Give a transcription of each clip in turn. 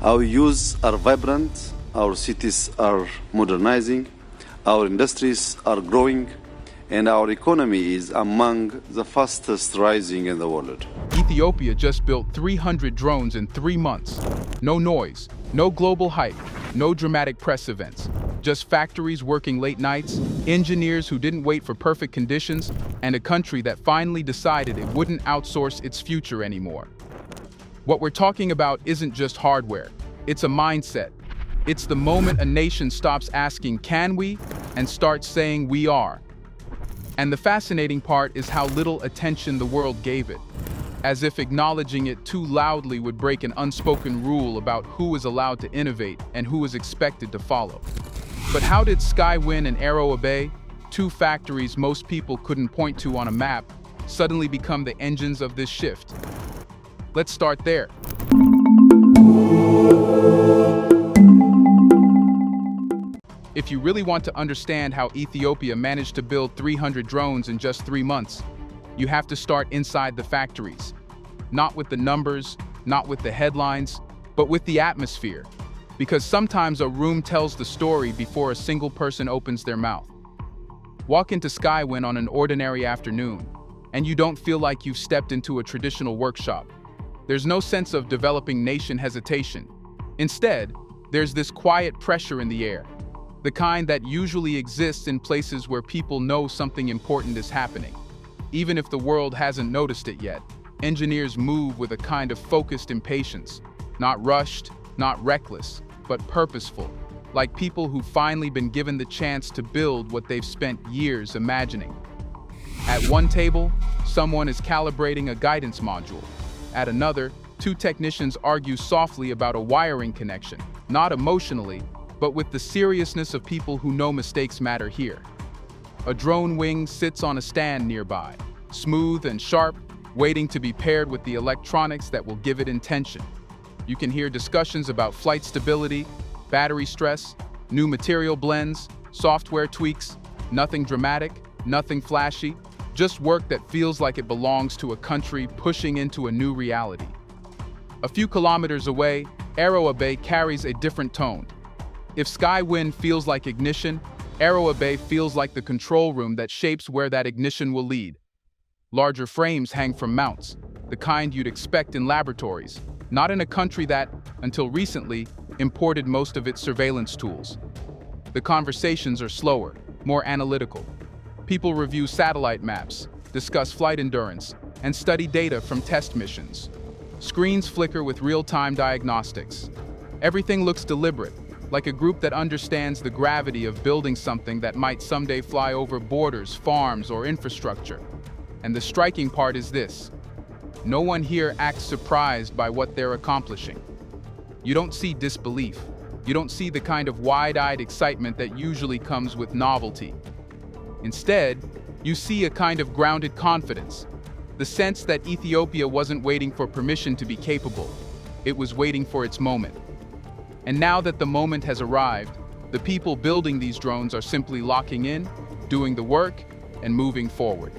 Our youths are vibrant, our cities are modernizing, our industries are growing, and our economy is among the fastest rising in the world. Ethiopia just built 300 drones in 3 months. No noise, no global hype, no dramatic press events. Just factories working late nights, engineers who didn't wait for perfect conditions, and a country that finally decided it wouldn't outsource its future anymore. What we're talking about isn't just hardware, it's a mindset. It's the moment a nation stops asking, can we, and starts saying we are. And the fascinating part is how little attention the world gave it, as if acknowledging it too loudly would break an unspoken rule about who is allowed to innovate and who is expected to follow. But how did SkyWin and AeroAbay, two factories most people couldn't point to on a map, suddenly become the engines of this shift? Let's start there. If you really want to understand how Ethiopia managed to build 300 drones in just 3 months, you have to start inside the factories. Not with the numbers, not with the headlines, but with the atmosphere. Because sometimes a room tells the story before a single person opens their mouth. Walk into SkyWin on an ordinary afternoon, and you don't feel like you've stepped into a traditional workshop. There's no sense of developing nation hesitation. Instead, there's this quiet pressure in the air, the kind that usually exists in places where people know something important is happening. Even if the world hasn't noticed it yet, engineers move with a kind of focused impatience, not rushed, not reckless, but purposeful, like people who've finally been given the chance to build what they've spent years imagining. At one table, someone is calibrating a guidance module. At another, two technicians argue softly about a wiring connection, not emotionally, but with the seriousness of people who know mistakes matter here. A drone wing sits on a stand nearby, smooth and sharp, waiting to be paired with the electronics that will give it intention. You can hear discussions about flight stability, battery stress, new material blends, software tweaks, nothing dramatic, nothing flashy, just work that feels like it belongs to a country pushing into a new reality. A few kilometers away, AeroAbay carries a different tone. If SkyWin feels like ignition, AeroAbay feels like the control room that shapes where that ignition will lead. Larger frames hang from mounts, the kind you'd expect in laboratories, not in a country that, until recently, imported most of its surveillance tools. The conversations are slower, more analytical. People review satellite maps, discuss flight endurance, and study data from test missions. Screens flicker with real-time diagnostics. Everything looks deliberate, like a group that understands the gravity of building something that might someday fly over borders, farms, or infrastructure. And the striking part is this: no one here acts surprised by what they're accomplishing. You don't see disbelief. You don't see the kind of wide-eyed excitement that usually comes with novelty. Instead, you see a kind of grounded confidence, the sense that Ethiopia wasn't waiting for permission to be capable. It was waiting for its moment. And now that the moment has arrived, the people building these drones are simply locking in, doing the work, and moving forward.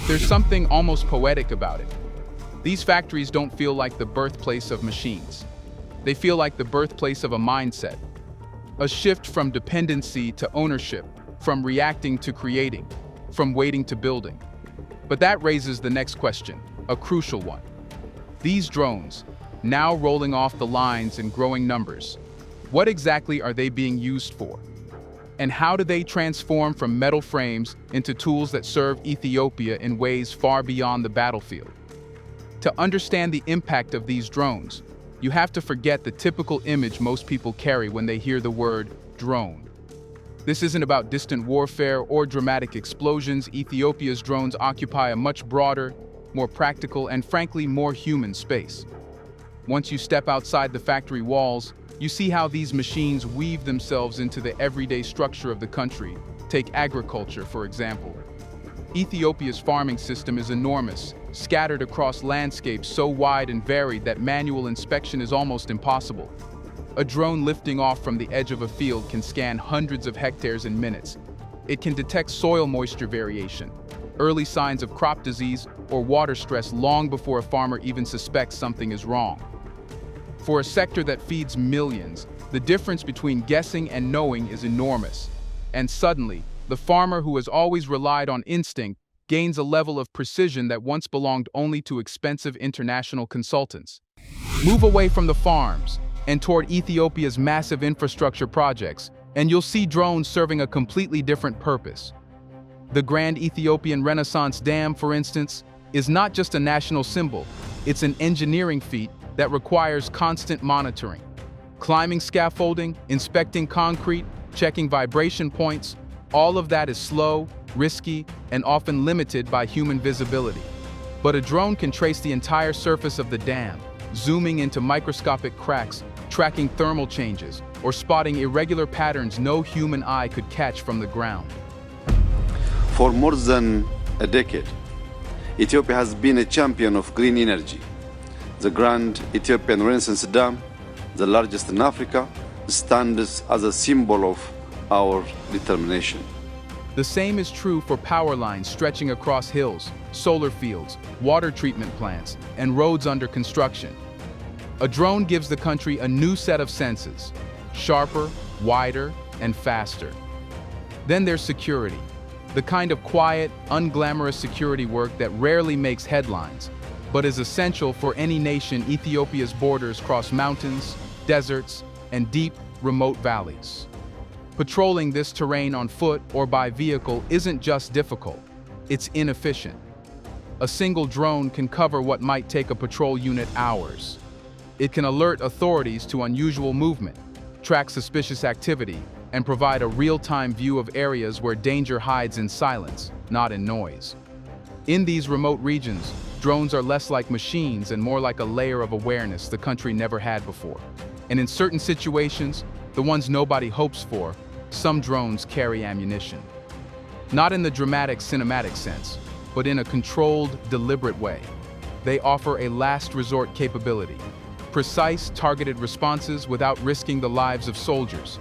There's something almost poetic about it. These factories don't feel like the birthplace of machines. They feel like the birthplace of a mindset, a shift from dependency to ownership, from reacting to creating, from waiting to building. But that raises the next question, a crucial one. These drones, now rolling off the lines in growing numbers, what exactly are they being used for? And how do they transform from metal frames into tools that serve Ethiopia in ways far beyond the battlefield? To understand the impact of these drones, you have to forget the typical image most people carry when they hear the word drone. This isn't about distant warfare or dramatic explosions. Ethiopia's drones occupy a much broader, more practical, and frankly more human space. Once you step outside the factory walls, you see how these machines weave themselves into the everyday structure of the country. Take agriculture, for example. Ethiopia's farming system is enormous, scattered across landscapes so wide and varied that manual inspection is almost impossible. A drone lifting off from the edge of a field can scan hundreds of hectares in minutes. It can detect soil moisture variation, early signs of crop disease, or water stress long before a farmer even suspects something is wrong. For a sector that feeds millions, the difference between guessing and knowing is enormous. And suddenly, the farmer who has always relied on instinct gains a level of precision that once belonged only to expensive international consultants. Move away from the farms and toward Ethiopia's massive infrastructure projects, and you'll see drones serving a completely different purpose. The Grand Ethiopian Renaissance Dam, for instance, is not just a national symbol, it's an engineering feat that requires constant monitoring. Climbing scaffolding, inspecting concrete, checking vibration points, all of that is slow, risky, and often limited by human visibility. But a drone can trace the entire surface of the dam, zooming into microscopic cracks, tracking thermal changes, or spotting irregular patterns no human eye could catch from the ground. For more than a decade, Ethiopia has been a champion of green energy. The Grand Ethiopian Renaissance Dam, the largest in Africa, stands as a symbol of our determination. The same is true for power lines stretching across hills, solar fields, water treatment plants, and roads under construction. A drone gives the country a new set of senses, sharper, wider, and faster. Then there's security, the kind of quiet, unglamorous security work that rarely makes headlines, but is essential for any nation. Ethiopia's borders cross mountains, deserts, and deep, remote valleys. Patrolling this terrain on foot or by vehicle isn't just difficult, it's inefficient. A single drone can cover what might take a patrol unit hours. It can alert authorities to unusual movement, track suspicious activity, and provide a real-time view of areas where danger hides in silence, not in noise. In these remote regions, drones are less like machines and more like a layer of awareness the country never had before. And in certain situations, the ones nobody hopes for, some drones carry ammunition. Not in the dramatic, cinematic sense, but in a controlled, deliberate way. They offer a last resort capability, precise, targeted responses without risking the lives of soldiers.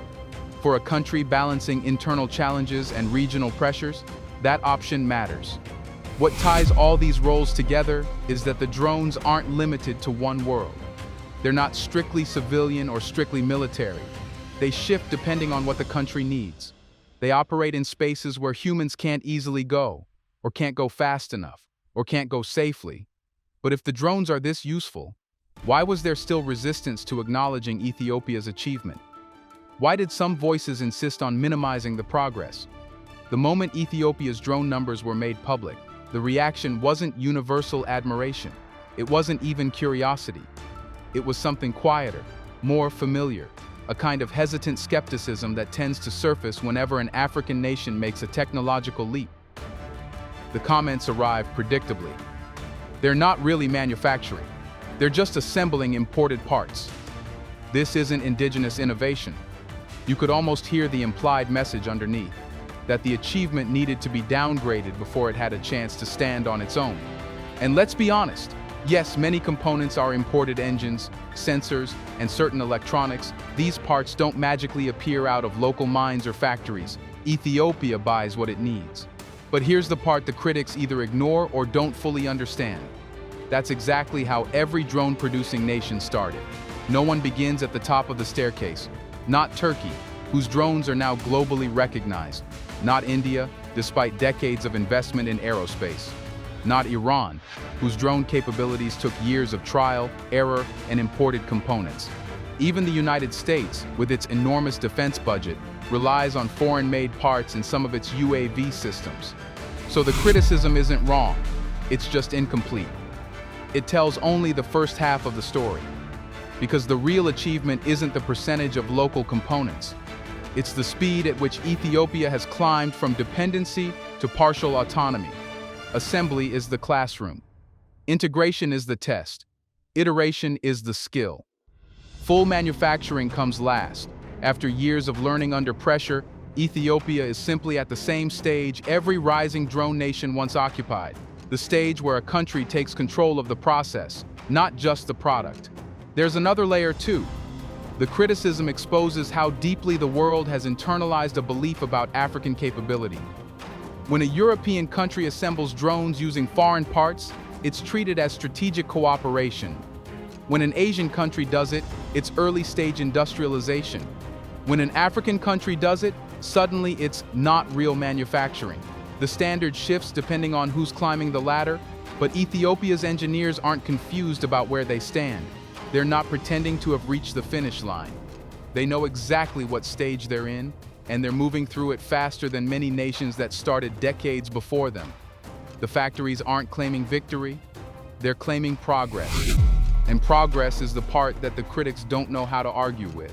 For a country balancing internal challenges and regional pressures, that option matters. What ties all these roles together is that the drones aren't limited to one world. They're not strictly civilian or strictly military. They shift depending on what the country needs. They operate in spaces where humans can't easily go, or can't go fast enough, or can't go safely. But if the drones are this useful, why was there still resistance to acknowledging Ethiopia's achievement? Why did some voices insist on minimizing the progress? The moment Ethiopia's drone numbers were made public, the reaction wasn't universal admiration. It wasn't even curiosity. It was something quieter, more familiar, a kind of hesitant skepticism that tends to surface whenever an African nation makes a technological leap. The comments arrive predictably. They're not really manufacturing. They're just assembling imported parts. This isn't indigenous innovation. You could almost hear the implied message underneath, that the achievement needed to be downgraded before it had a chance to stand on its own. And let's be honest, yes, many components are imported: engines, sensors, and certain electronics. These parts don't magically appear out of local mines or factories. Ethiopia buys what it needs. But here's the part the critics either ignore or don't fully understand. That's exactly how every drone-producing nation started. No one begins at the top of the staircase. Not Turkey, whose drones are now globally recognized. Not India, despite decades of investment in aerospace. Not Iran, whose drone capabilities took years of trial, error, and imported components. Even the United States, with its enormous defense budget, relies on foreign-made parts in some of its UAV systems. So the criticism isn't wrong, it's just incomplete. It tells only the first half of the story. Because the real achievement isn't the percentage of local components. It's the speed at which Ethiopia has climbed from dependency to partial autonomy. Assembly is the classroom. Integration is the test. Iteration is the skill. Full manufacturing comes last. After years of learning under pressure, Ethiopia is simply at the same stage every rising drone nation once occupied. The stage where a country takes control of the process, not just the product. There's another layer too. The criticism exposes how deeply the world has internalized a belief about African capability. When a European country assembles drones using foreign parts, it's treated as strategic cooperation. When an Asian country does it, it's early-stage industrialization. When an African country does it, suddenly it's not real manufacturing. The standard shifts depending on who's climbing the ladder, but Ethiopia's engineers aren't confused about where they stand. They're not pretending to have reached the finish line. They know exactly what stage they're in, and they're moving through it faster than many nations that started decades before them. The factories aren't claiming victory, they're claiming progress. And progress is the part that the critics don't know how to argue with.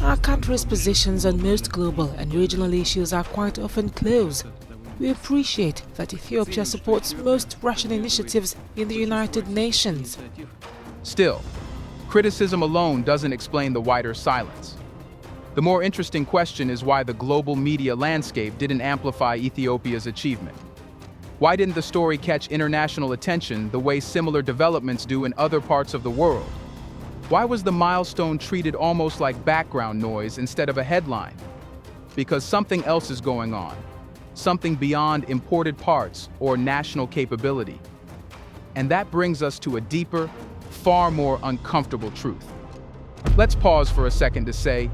Our country's positions on most global and regional issues are quite often close. We appreciate that Ethiopia supports most Russian initiatives in the United Nations. Still, criticism alone doesn't explain the wider silence. The more interesting question is why the global media landscape didn't amplify Ethiopia's achievement. Why didn't the story catch international attention the way similar developments do in other parts of the world? Why was the milestone treated almost like background noise instead of a headline? Because something else is going on, something beyond imported parts or national capability. And that brings us to a deeper, far more uncomfortable truth. Let's pause for a second to say,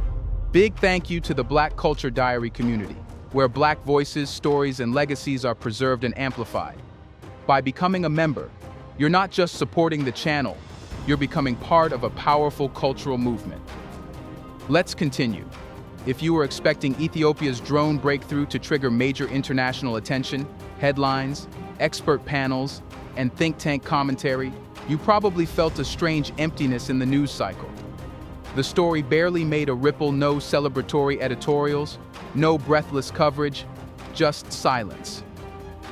big thank you to the Black Culture Diary community, where Black voices, stories, and legacies are preserved and amplified. By becoming a member, you're not just supporting the channel, you're becoming part of a powerful cultural movement. Let's continue. If you were expecting Ethiopia's drone breakthrough to trigger major international attention, headlines, expert panels, and think tank commentary, you probably felt a strange emptiness in the news cycle. The story barely made a ripple, no celebratory editorials, no breathless coverage, just silence.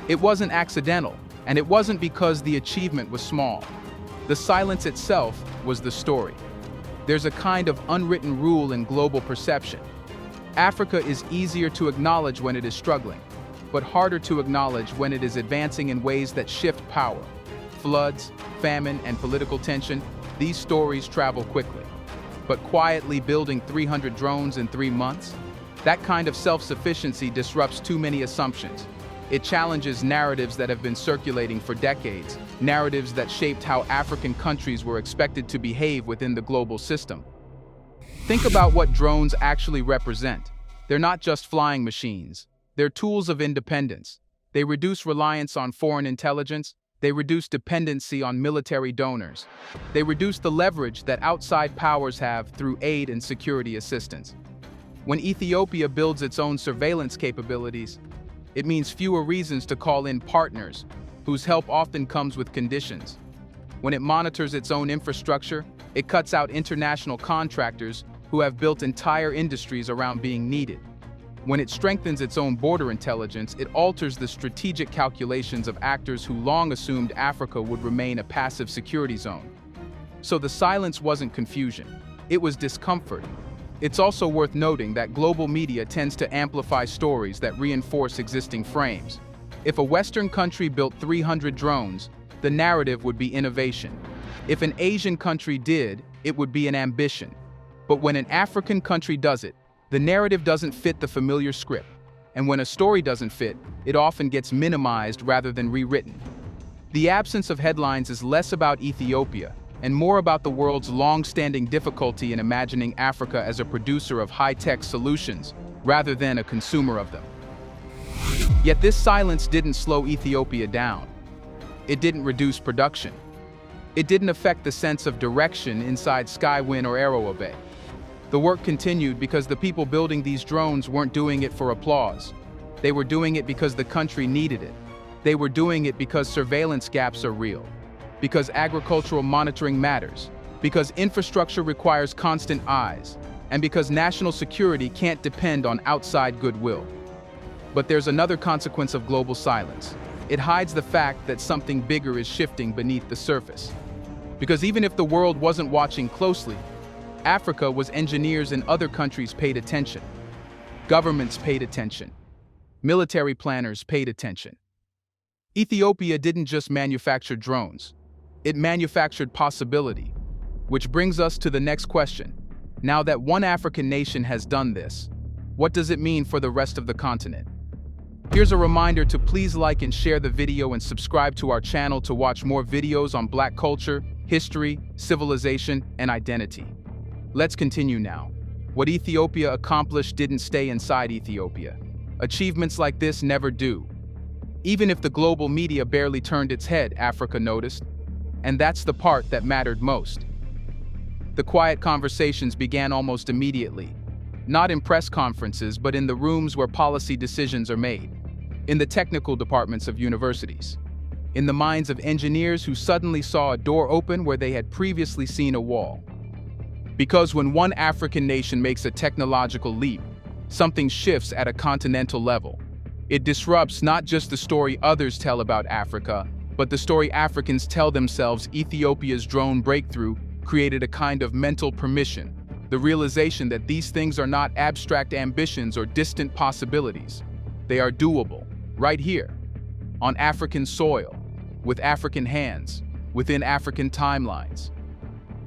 It wasn't accidental, and it wasn't because the achievement was small. The silence itself was the story. There's a kind of unwritten rule in global perception. Africa is easier to acknowledge when it is struggling, but harder to acknowledge when it is advancing in ways that shift power. Floods, famine, and political tension, these stories travel quickly. But quietly building 300 drones in 3 months? That kind of self-sufficiency disrupts too many assumptions. It challenges narratives that have been circulating for decades, narratives that shaped how African countries were expected to behave within the global system. Think about what drones actually represent. They're not just flying machines. They're tools of independence. They reduce reliance on foreign intelligence. They reduce dependency on military donors. They reduce the leverage that outside powers have through aid and security assistance. When Ethiopia builds its own surveillance capabilities, it means fewer reasons to call in partners, whose help often comes with conditions. When it monitors its own infrastructure, it cuts out international contractors who have built entire industries around being needed. When it strengthens its own border intelligence, it alters the strategic calculations of actors who long assumed Africa would remain a passive security zone. So the silence wasn't confusion, it was discomfort. It's also worth noting that global media tends to amplify stories that reinforce existing frames. If a Western country built 300 drones, the narrative would be innovation. If an Asian country did, it would be an ambition. But when an African country does it, the narrative doesn't fit the familiar script. And when a story doesn't fit, it often gets minimized rather than rewritten. The absence of headlines is less about Ethiopia and more about the world's long-standing difficulty in imagining Africa as a producer of high-tech solutions rather than a consumer of them. Yet this silence didn't slow Ethiopia down. It didn't reduce production. It didn't affect the sense of direction inside SkyWin or AeroAbay. The work continued because the people building these drones weren't doing it for applause. They were doing it because the country needed it. They were doing it because surveillance gaps are real, because agricultural monitoring matters, because infrastructure requires constant eyes, and because national security can't depend on outside goodwill. But there's another consequence of global silence. It hides the fact that something bigger is shifting beneath the surface. Because even if the world wasn't watching closely, Africa was engineers in other countries paid attention. Governments paid attention. Military planners paid attention. Ethiopia didn't just manufacture drones. It manufactured possibility. Which brings us to the next question. Now that one African nation has done this, what does it mean for the rest of the continent? Here's a reminder to please like and share the video and subscribe to our channel to watch more videos on Black culture, history, civilization, and identity. Let's continue now. What Ethiopia accomplished didn't stay inside Ethiopia. Achievements like this never do. Even if the global media barely turned its head, Africa noticed. And that's the part that mattered most. The quiet conversations began almost immediately. Not in press conferences, but in the rooms where policy decisions are made. In the technical departments of universities. In the minds of engineers who suddenly saw a door open where they had previously seen a wall. Because when one African nation makes a technological leap, something shifts at a continental level. It disrupts not just the story others tell about Africa, but the story Africans tell themselves. Ethiopia's drone breakthrough created a kind of mental permission, the realization that these things are not abstract ambitions or distant possibilities. They are doable, right here, on African soil, with African hands, within African timelines.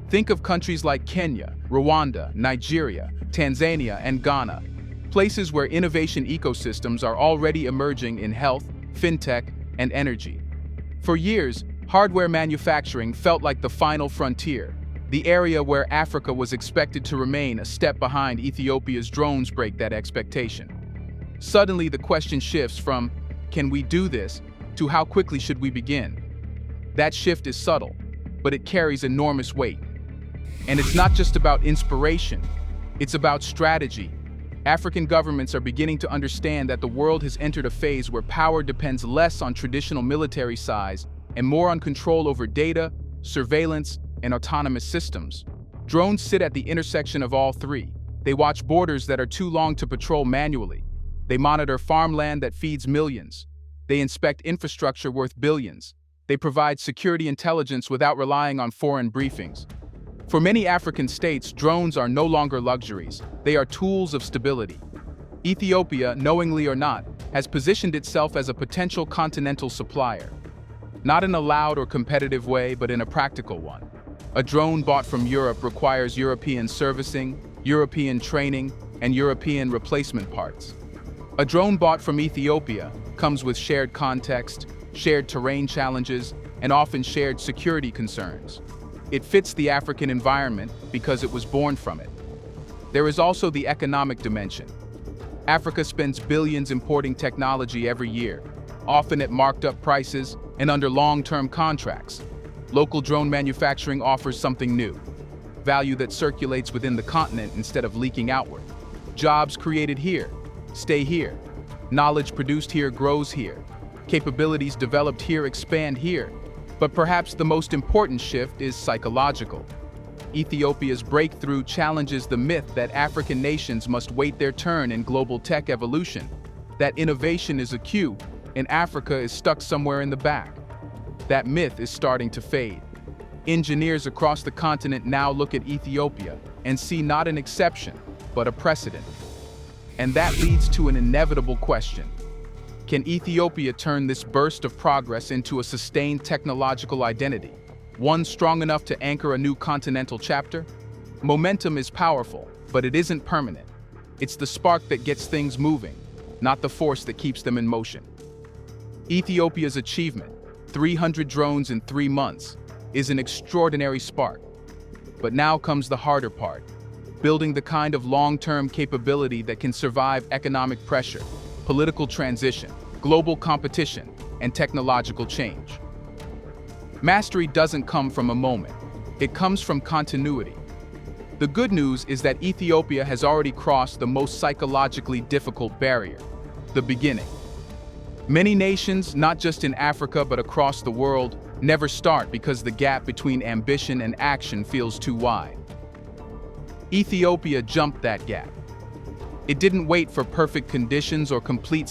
Think of countries like Kenya, Rwanda, Nigeria, Tanzania, and Ghana, places where innovation ecosystems are already emerging in health, fintech, and energy. For years, hardware manufacturing felt like the final frontier, the area where Africa was expected to remain a step behind. Ethiopia's drones break that expectation. Suddenly, the question shifts from, can we do this, to how quickly should we begin? That shift is subtle, but it carries enormous weight. And it's not just about inspiration, it's about strategy. African governments are beginning to understand that the world has entered a phase where power depends less on traditional military size and more on control over data, surveillance, and autonomous systems. Drones sit at the intersection of all three. They watch borders that are too long to patrol manually. They monitor farmland that feeds millions. They inspect infrastructure worth billions. They provide security intelligence without relying on foreign briefings. For many African states, drones are no longer luxuries. They are tools of stability. Ethiopia, knowingly or not, has positioned itself as a potential continental supplier. Not in a loud or competitive way, but in a practical one. A drone bought from Europe requires European servicing, European training, and European replacement parts. A drone bought from Ethiopia comes with shared context, shared terrain challenges, and often shared security concerns. It fits the African environment because it was born from it. There is also the economic dimension. Africa spends billions importing technology every year, often at marked up prices and under long-term contracts. Local drone manufacturing offers something new, value that circulates within the continent instead of leaking outward. Jobs created here stay here. Knowledge produced here grows here. Capabilities developed here expand here. But perhaps the most important shift is psychological. Ethiopia's breakthrough challenges the myth that African nations must wait their turn in global tech evolution, that innovation is a queue and Africa is stuck somewhere in the back. That myth is starting to fade. Engineers across the continent now look at Ethiopia and see not an exception, but a precedent. And that leads to an inevitable question. Can Ethiopia turn this burst of progress into a sustained technological identity, one strong enough to anchor a new continental chapter? Momentum is powerful, but it isn't permanent. It's the spark that gets things moving, not the force that keeps them in motion. Ethiopia's achievement, 300 drones in 3 months, is an extraordinary spark. But now comes the harder part, building the kind of long-term capability that can survive economic pressure, political transition, global competition, and technological change. Mastery doesn't come from a moment. It comes from continuity. The good news is that Ethiopia has already crossed the most psychologically difficult barrier, the beginning. Many nations, not just in Africa but across the world, never start because the gap between ambition and action feels too wide. Ethiopia jumped that gap. It didn't wait for perfect conditions or complete